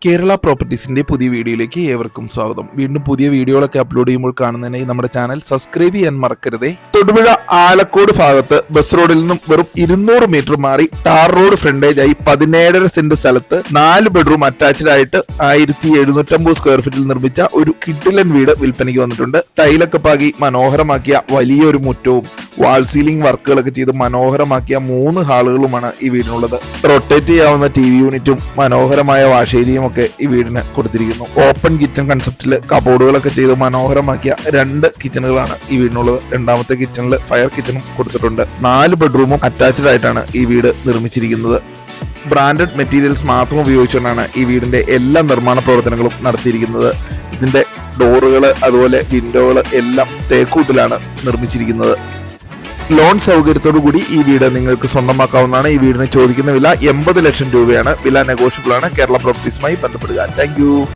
കേരള പ്രോപ്പർട്ടീസിന്റെ പുതിയ വീഡിയോയിലേക്ക് ഏവർക്കും സ്വാഗതം. വീണ്ടും പുതിയ വീഡിയോകളൊക്കെ അപ്ലോഡ് ചെയ്യുമ്പോൾ കാണുന്നതിനായി നമ്മുടെ ചാനൽ സബ്സ്ക്രൈബ് ചെയ്യാൻ മറക്കരുതേ. തൊടുപുഴ ആലക്കോട് ഭാഗത്ത് ബസ് റോഡിൽ നിന്നും വെറും 200 മീറ്റർ മാറി ടാർ റോഡ് ഫ്രണ്ടേജ് ആയി 17.5 സെന്റ് സ്ഥലത്ത് 4 ബെഡ്റൂം അറ്റാച്ച്ഡ് ആയിട്ട് 1750 സ്ക്വയർ ഫീറ്റിൽ നിർമ്മിച്ച ഒരു കിഡിലൻ വീട് വിൽപ്പനയ്ക്ക് വന്നിട്ടുണ്ട്. ടൈലൊക്കെ പാകി മനോഹരമാക്കിയ വലിയൊരു മുറ്റവും വാൾ സീലിംഗ് വർക്കുകളൊക്കെ ചെയ്ത് മനോഹരമാക്കിയ 3 ഹാളുകളുമാണ് ഈ വീടിനുള്ളത്. റൊട്ടേറ്റ് ചെയ്യാവുന്ന TV യൂണിറ്റും മനോഹരമായ വാഷേരിയും ഒക്കെ ഈ വീടിന് കൊടുത്തിരിക്കുന്നു. ഓപ്പൺ കിച്ചൺ കൺസെപ്റ്റില് കബോർഡുകളൊക്കെ ചെയ്ത് മനോഹരമാക്കിയ 2 കിച്ചണുകളാണ് ഈ വീടിനുള്ളത്. രണ്ടാമത്തെ കിച്ചണിൽ ഫയർ കിച്ചണും കൊടുത്തിട്ടുണ്ട്. 4 ബെഡ്റൂമും അറ്റാച്ച്ഡ് ആയിട്ടാണ് ഈ വീട് നിർമ്മിച്ചിരിക്കുന്നത്. ബ്രാൻഡഡ് മെറ്റീരിയൽസ് മാത്രം ഉപയോഗിച്ചുകൊണ്ടാണ് ഈ വീടിന്റെ എല്ലാ നിർമ്മാണ പ്രവർത്തനങ്ങളും നടത്തിയിരിക്കുന്നത്. ഇതിന്റെ ഡോറുകൾ അതുപോലെ വിൻഡോകൾ എല്ലാം തേക്കൂട്ടിലാണ് നിർമ്മിച്ചിരിക്കുന്നത്. ലോൺ സൗകര്യത്തോടു കൂടി ഈ വീട് നിങ്ങൾക്ക് സ്വന്തമാക്കാവുന്നതാണ്. ഈ വീടിന് ചോദിക്കുന്ന വില 80 ലക്ഷം രൂപയാണ്. വില നെഗോഷ്യബിൾ ആണ്. കേരള പ്രോപ്പർട്ടീസുമായി ബന്ധപ്പെടുക. താങ്ക്